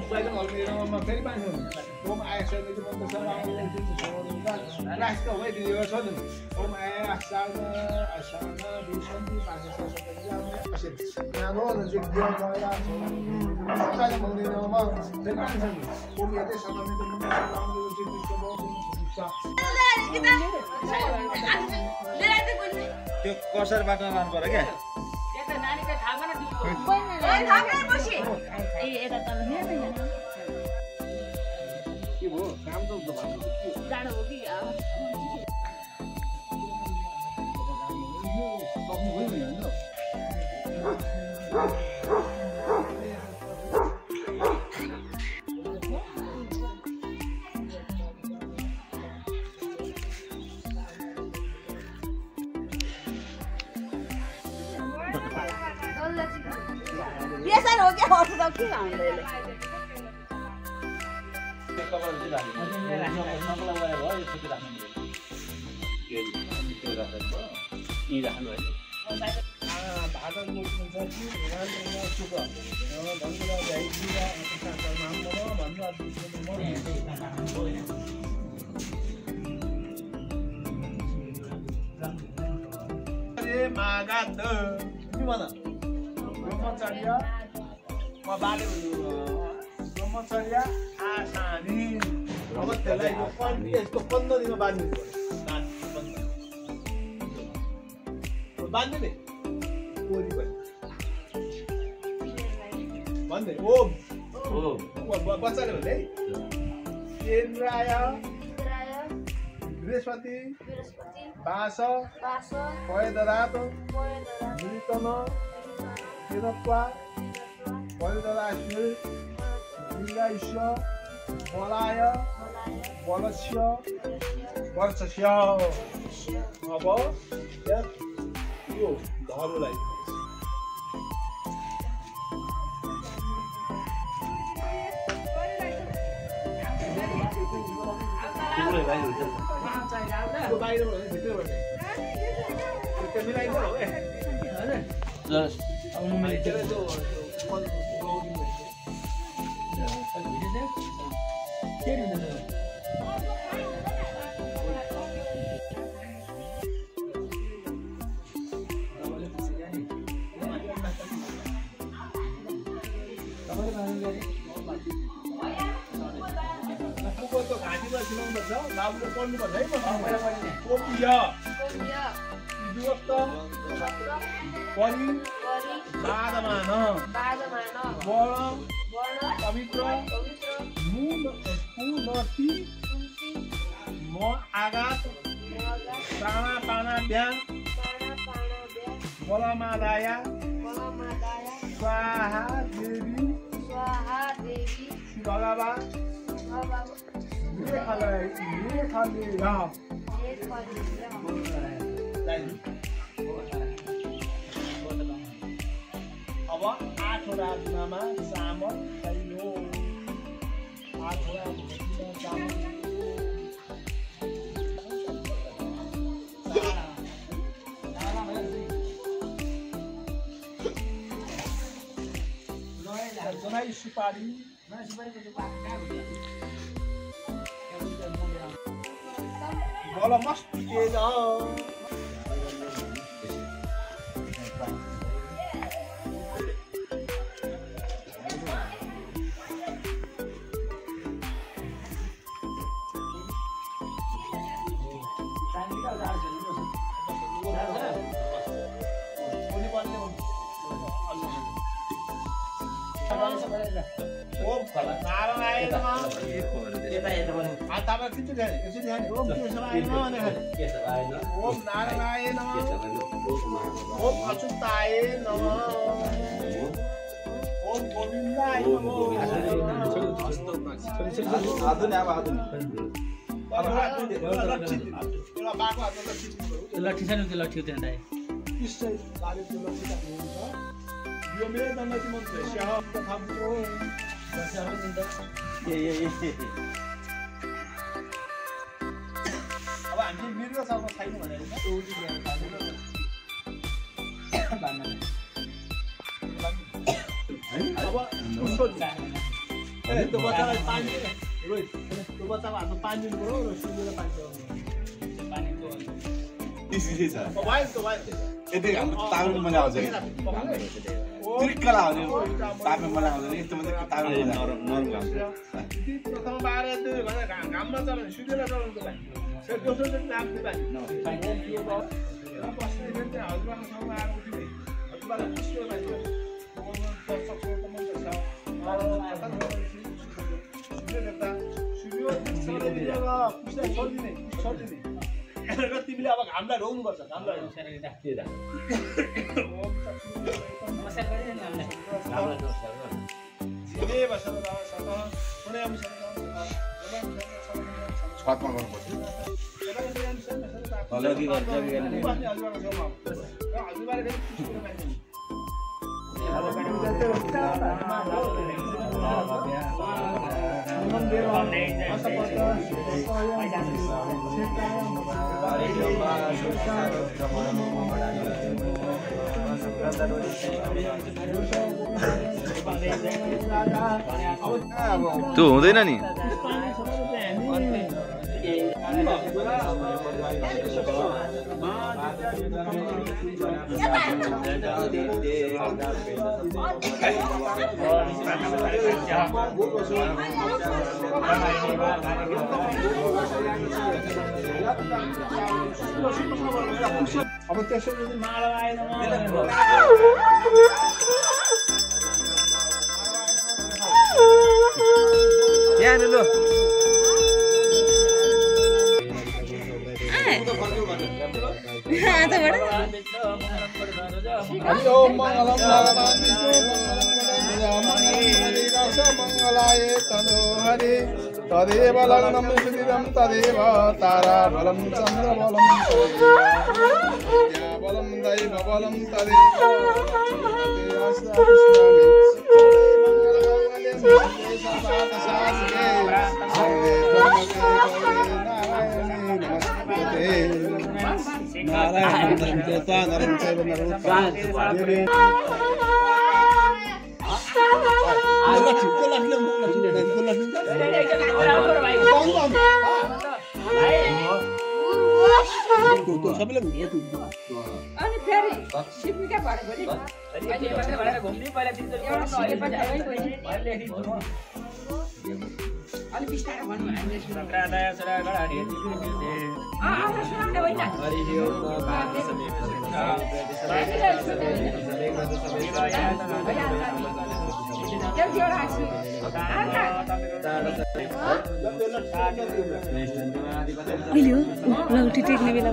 Saya mau beli nama dari mana? Om ayah saya itu mau bersama itu seorang. Nah, sekarang ini dia soalnya. Om ayah sana bisa di pasar saya pasir. Nah, nanti dia mau saya mau beli nama dari mana? Om itu sama itu mau itu bisa. kita लिएर चाहिँ कुन त्यो कसरबाट लानु पर्यो क्या या त नानीको थाहा भएन त्यो थाहा भएन बसी ए यता तल नि के भयो काम त जाडो हो कि biasa हो क्या हो त के भन्दै ले कपाल चाहिँ राख्नु नकला गरे भयो यो छुट्टी राख्नु त्यो राख्नु यी राख्नु है भाडा लोड्नु छ कि राम्रोमा सुक भन्नुलाई भ्याइदिया साथमा हाम्रो भन्नु अरे मागात के भन ब्रह्मचर्य म बाले ब्रह्मचर्य आसानी अब त्यसलाई यसको 15 दिनमा बाँध्नु पर्यो बाँध्नु नि कोरी पनि भन्दै ओम बच्चाले भन्दै इन्द्राय बृहस्पति बास पयदरात मृतन किरत्वा पयदराश्मी लिङ्गाइश बलाय बलस्य वर्षस्य अब यो धनुलाई घाँटीमा सिलाउनुपर्छ बाबुले पढ्नुपर्छ है कोपिय विभक्त परि बाधमान वर्ण पवित्र पुनति म आघात प्राणापानाभ्याम बलमादाया स्वाहा देवी भगवा अब 8 वटा गुनामा चामल चाहियो 8 वटा चामल जनाई सुपारी बोला मस्त तेज ओम नारायणाय नमः ताबा किन ध्यान यसो ध्यान ओम केशवाय नमः ओम नारायणाय नमः ओम अच्युताय नमः ओम गोविन्दाय नमः लट्ठी छैन त्यो लट्ठी त्यहाँ यो मेरो दण्डति मन्त्र स्याह तथाप्रो स्याह चिन्ता अब हामी मिर्ग सर्व छैन भनेर एउटी ज्ञान पाउँदैन अब उसको त्यो बच्चालाई पानी रोहित त्यो बच्चाको हातमा पानी दिनु पर्यो र सुनेर पानी त्यसै छ मोबाइल यति हाम्रो तागुन मलाई आउँछ त्रिक्कला आउने तापमा मलाई आउँदैन यस्तो मात्रै तागुन नरम आउँछ प्रथम 12 2 भने घाममा चलाउने सुनेर चलाउनुको लागि सर दोस्रो चाहिँ नाम दिनु लागि बस्ने चाहिँ हजुरबाको ठाउँमा आएर उठ्ने हजुरबालाई पुष्टो लागि तिमीले अब घामलाई रोक्नुपर्छ घामलाई छतमा गर्नुपर्छ त्यो हुँदैन नि अब त्यसरी माला आएन यहाँ लु मंगलाय तनोहरि तदेव लग्नं सुदिनं तदेव ताराबलं चन्द्रबलं विद्याबलं दैवबलं तदेव अनि फेरि सिक्नु के पऱ्यो भने अहिले भनेर घुम्नै पहिला दिन त अलि बिस्तारै भन्नु हामीले सुनाउँदै होइन लौटी टेक्ने बेला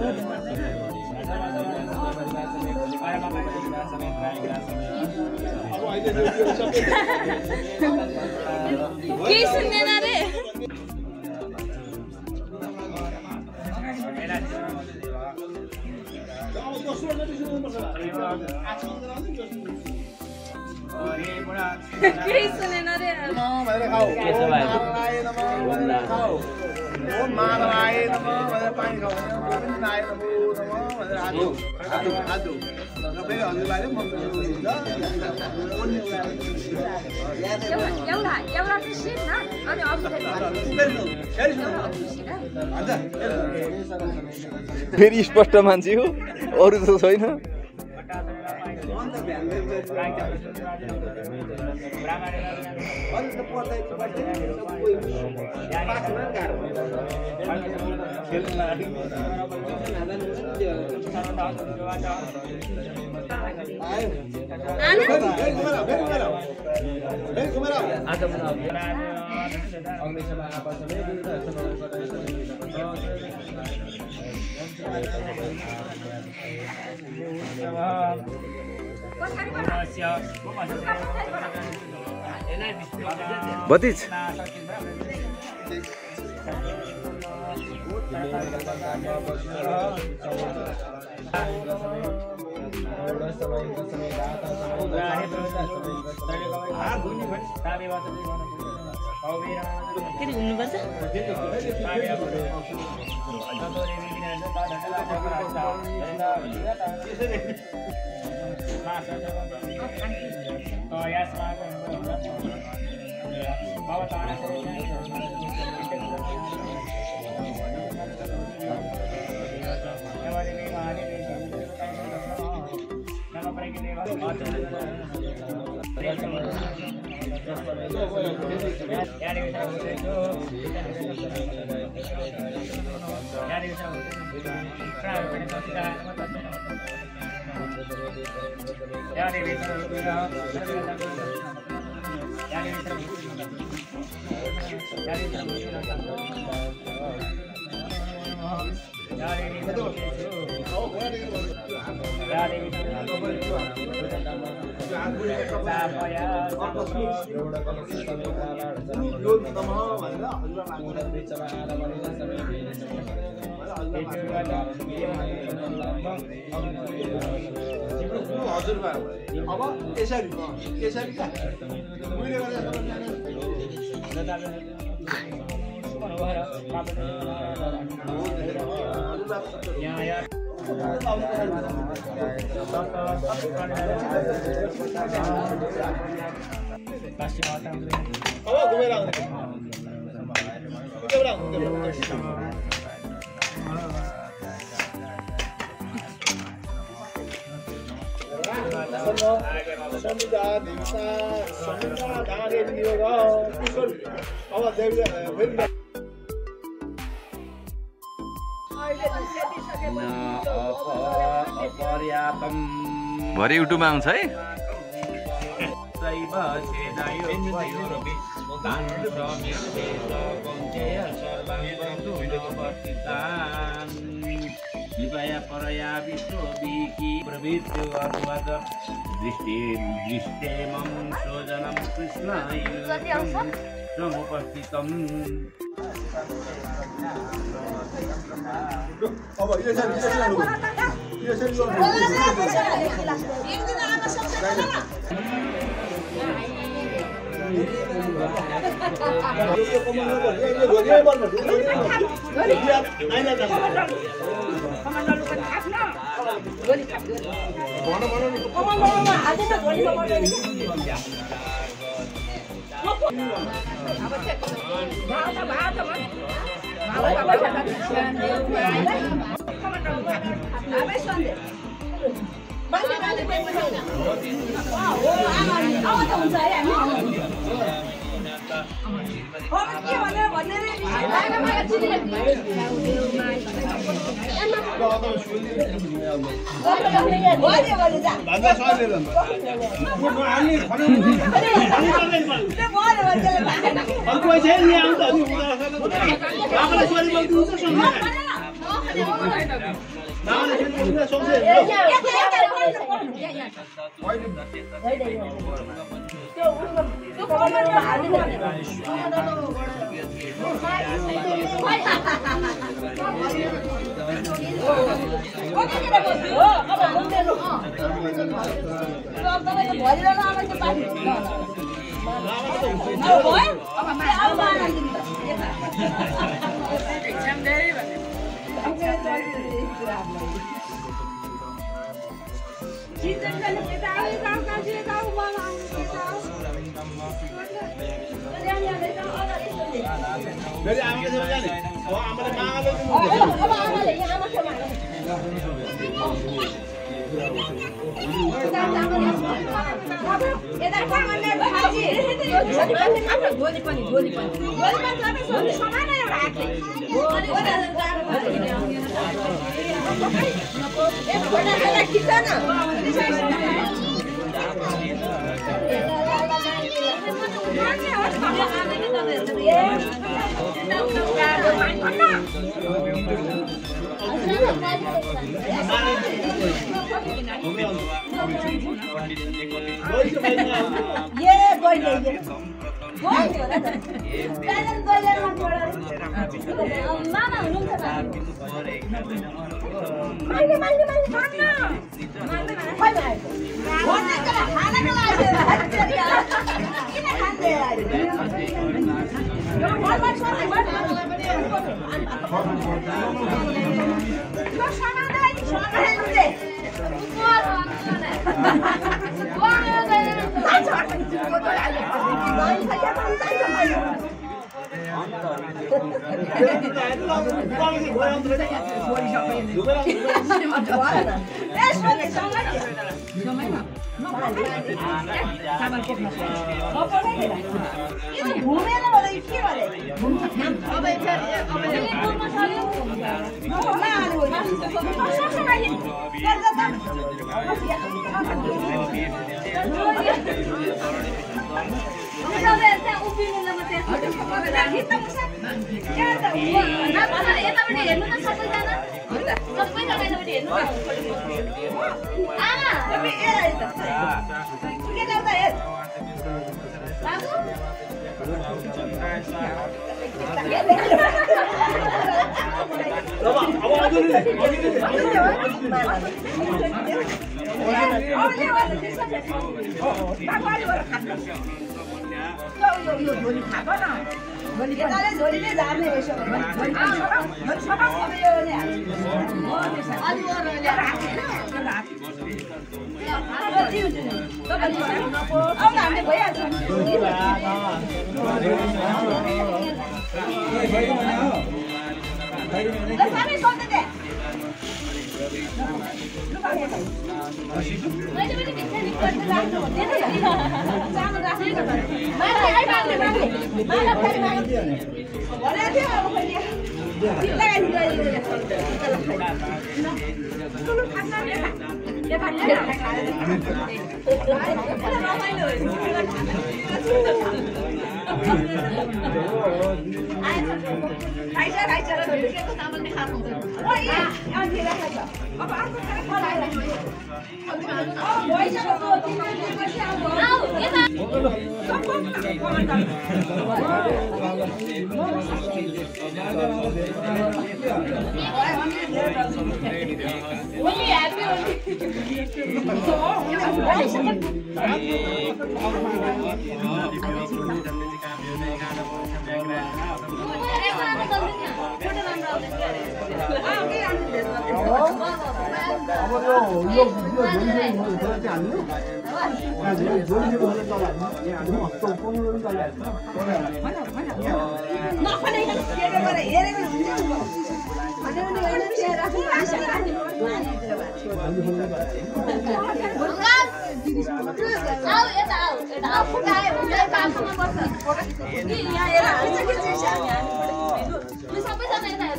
केही सुन्दैन रे केही सुनेन रे एउटा सिट न अनि फेरि स्पष्ट मान्छे हो अरू त छैन भतिज फेरि घुम्नुपर्छ भरे युट्युबमा आउँछ है विपया परया विश्वविकी प्रवृत्ति अनुवाद दृष्टिमं सोजनं कृष्ण समुपस्थितम्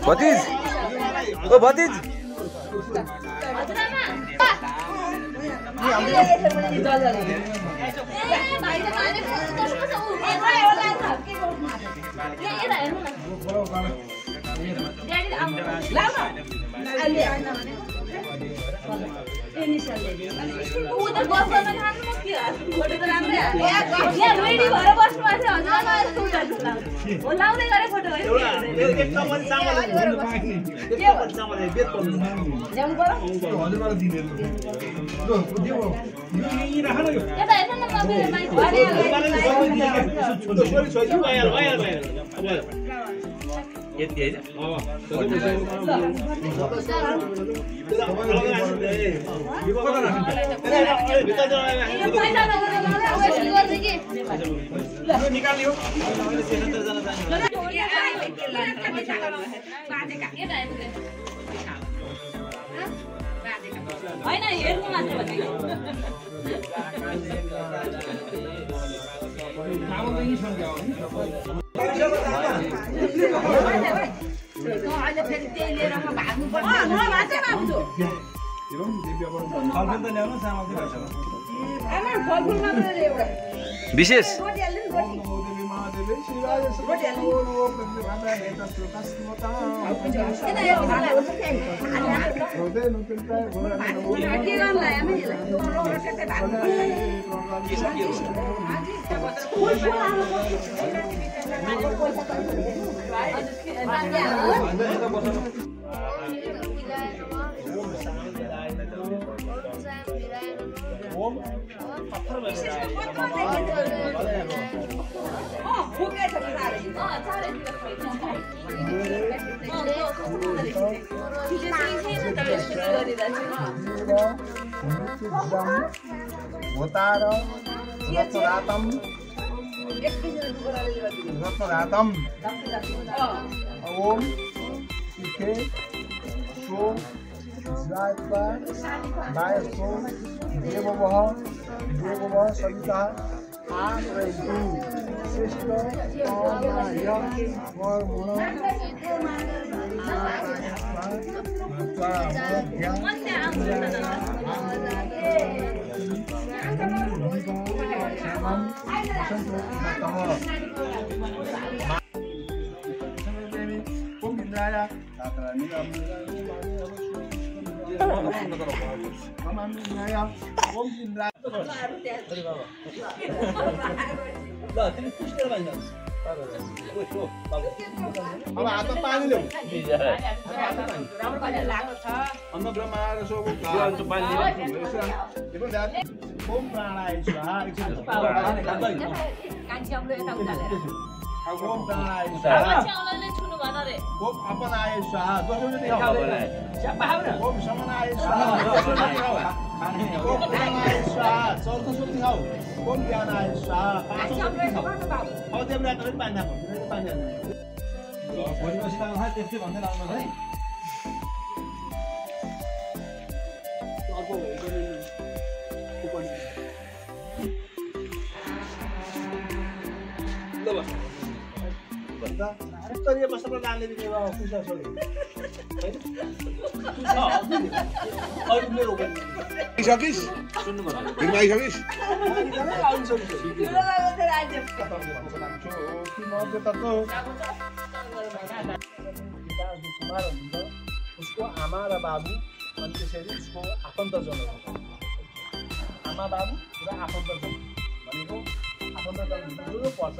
भतिज ओ भतिज विशेष रत्नधातम ओम सुखे सोम ज्वात्वा वायस्को देववः सविता आश्रयतु श्रेष्ठ कामाय कर्मण अब हातमा पानी ल्याऊ अन्न ब्रह्मा ओम प्राणाय स्वाहा ओम प्राणाय स्वाहा ओम अपनाय स्वाहा ओम समनाय स्वाहा ओम प्राणाय स्वाहा चौथो सुत्ती खाऊ ओम ज्ञानाय स्वाहा पाँचौं सुत्ती खाऊ अब देवरा त पानी नाखौ पानी हाल्नु भोलि बसी लाउनु है त्यस्तै भन्दै लाउनु है अर्को कुपन ल बस भन्दा उत्तरीय बस्न प्रधानले दिने खुसा छोड्यो अरु मेरो हो सकिस सुन्नु भन्छ फिल्म आइसकिस उसको आमा र बाबु अनि त्यसरी उसको आफन्तजनहरू आमा बाबु र आफन्तजन भनेको आफन्तजन ठुलो पर्छ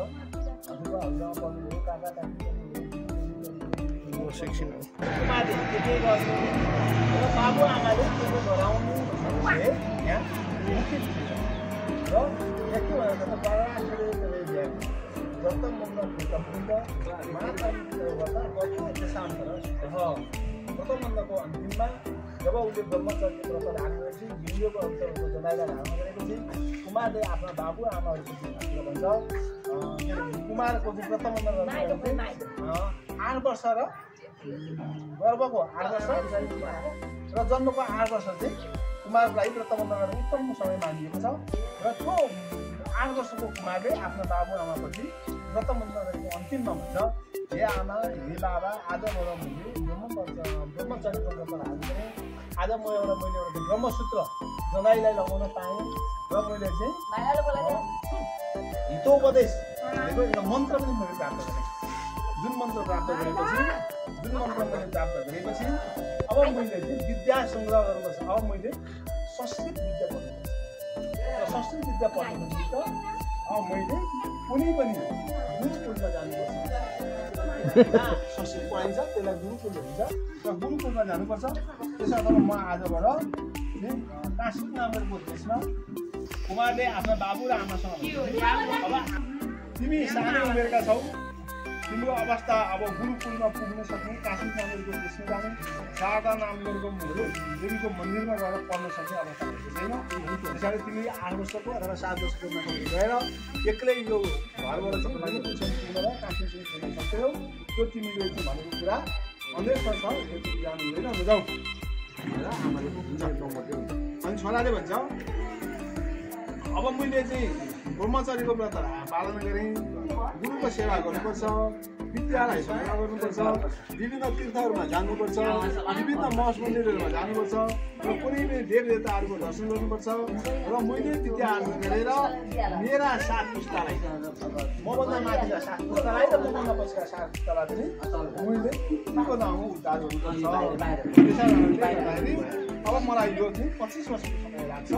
हजुरबा हजुरआमा पर्ने हो काका काकी कुमारले के गर्नु र बाबु आमाले के गराउनु यहाँ मुख्य र के भनेर त पराशरले जत मन्द फुट माता शान्त र जत मन्दको अन्तिममा जब उसले ब्रह्मचर्य व्रत धार्नेपछि हिन्दूको अवसरको जनाइला धारण गरेपछि कुमारले आफ्ना बाबु आमाहरूको भन्छ कुमारको चाहिँ व्रत बन्द गर्नु 8 वर्ष र गर्भको 8 वर्ष र जन्मको 8 वर्ष चाहिँ कुमारको लागि व्रत बन्द गर्ने उत्तम समय मानिएको छ र त्यो 8 वर्षको कुमारले आफ्ना बाबु आमापछि व्रत बन्द गरेको अन्तिममा भन्छ हे आमा हे बाबा आज मलाई मैले ब्रह्मचर्यको व्रत धारण गरेँ आज मैले एउटा ब्रह्मसूत्र जनाइलाई लगाउन पाएँ र मैले चाहिँ हितोपदेश भनेको एउटा मन्त्र पनि मैले प्राप्त गरेँ जुन मन्त्र प्राप्त गरेपछि अब मैले चाहिँ विद्या सङ्ग्रह गर्नुपर्छ अब मैले संस्कृत विद्या पढ्नुपर्छ र संस्कृत विद्या पढ्नुपर्छ त अब मैले कुनै पनि गुरुकुलमा जानुपर्छ संस्कृत पढाइन्छ त्यसलाई गुरुकुल भन्छ र गुरुकुलमा जानुपर्छ त्यसो गर्दा म आजबाट काशीको नामको देशमा कुमारले आफ्ना बाबु र आमासँग अब तिमी सानो उमेरका छौ तिम्रो अवस्था अब गुरुकुलमा पुग्न सक्ने काशी नामको देशमा जाने शारदा नामको देवीको मन्दिरमा गएर पढ्न सक्ने अवस्था भएको छैन त्यसैले तिमी 8 वर्षको अथवा 7 वर्षको उमेरमा गएर एक्लै यो घरबाट चाहिँ भने ट्युसन किनेर काशीसँग खेल्न सक्छौ त्यो तिमीले चाहिँ भनेको कुरा 100% यो ज्ञान हुँदैन जाऊ र आमाले बुझाइदियो अनि छोराले भन्छ अब मैले चाहिँ ब्रह्मचर्यको व्रत पालन गरेँ गुरुको सेवा गर्नुपर्छ विद्यालय सङ्ग्रह गर्नुपर्छ विभिन्न तीर्थहरूमा जानुपर्छ विभिन्न मठ मन्दिरहरूमा जानुपर्छ र कुनै पनि देवदेवताहरूको दर्शन गर्नुपर्छ र मैले विद्या आर्जन गरेर मेरा 7 पुस्तालाई मभन्दा माथिका 7 पुस्तालाई र मभन्दा पछिका 7 पुस्तालाई पनि मैले तिनको नाममा उद्धार गर्नुपर्छ त्यसै गर्दाखेरि अब मलाई यो चाहिँ 25 वर्षको समय लाग्छ र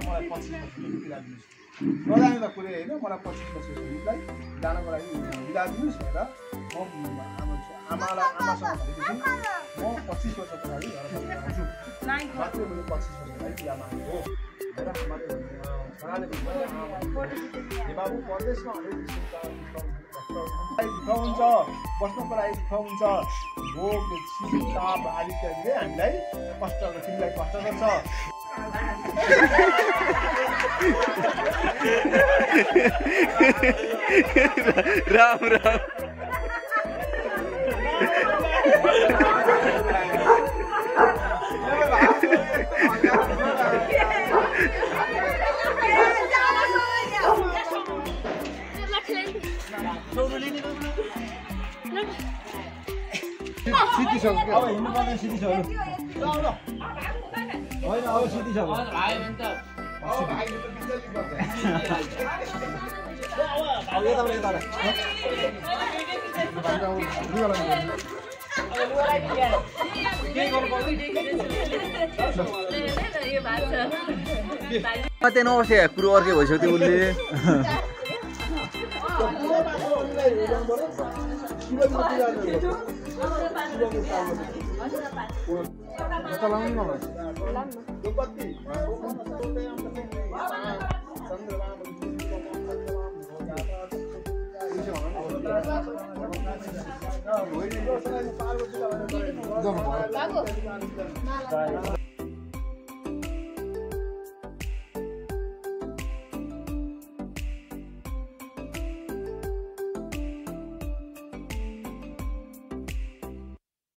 मलाई 25 वर्षको बिदा दिनुहोस् नजाने त कुरै होइन मलाई 25 वर्षको बिदालाई जानको लागि बिदा दिनुहोस् भनेर म आमासँग भनेपछि म 25 वर्षको लागि घर आउँछु मात्र मैले 25 वर्षको लागि बिदा मागेको र आमाले छोराले भन्नुभयो बाबु परदेशमा अलिक दुःख हुन्छ बस्नुको लागि दुःख हुन्छ भोक शीत ताप आदि इत्यादिले हामीलाई कष्ट तिमीलाई कष्ट गर्छ राम राम सिद्धिसक्यो अब हिँड्नुपर्ने सिधिसक्यो होइन अब सिधिसक्यो अब यताबाट त्यहाँ नबस्यो कुरो अर्कै भइसक्यो त्यो उसले जानु